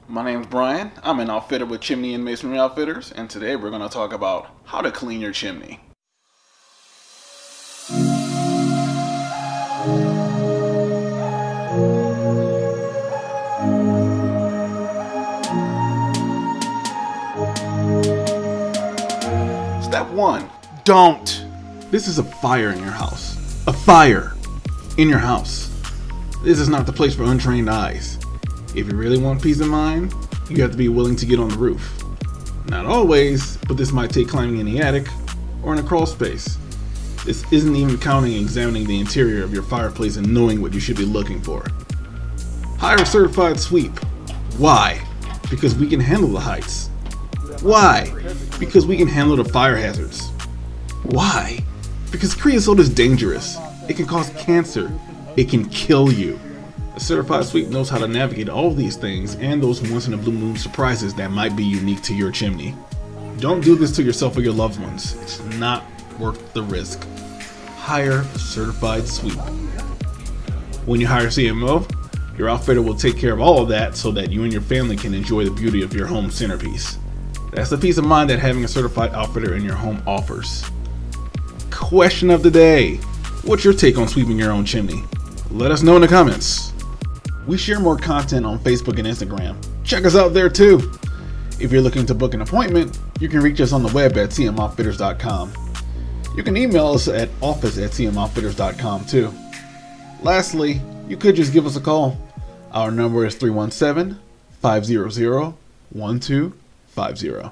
My name's Brian. I'm an outfitter with Chimney and Masonry Outfitters, and today we're going to talk about how to clean your chimney. Step 1. Don't. This is a fire in your house. A fire in your house. This is not the place for untrained eyes. If you really want peace of mind, you have to be willing to get on the roof. Not always, but this might take climbing in the attic or in a crawl space. This isn't even counting examining the interior of your fireplace and knowing what you should be looking for. Hire a certified sweep. Why? Because we can handle the heights. Why? Because we can handle the fire hazards. Why? Because creosote is dangerous. It can cause cancer. It can kill you. A certified sweep knows how to navigate all these things and those once-in-a-blue-moon surprises that might be unique to your chimney. Don't do this to yourself or your loved ones. It's not worth the risk. Hire a certified sweep. When you hire CMO, your outfitter will take care of all of that so that you and your family can enjoy the beauty of your home centerpiece. That's the peace of mind that having a certified outfitter in your home offers. Question of the day. What's your take on sweeping your own chimney? Let us know in the comments. We share more content on Facebook and Instagram. Check us out there too. If you're looking to book an appointment, you can reach us on the web at cmoutfitters.com. You can email us at office@cmoutfitters.com too. Lastly, you could just give us a call. Our number is 317-500-1250.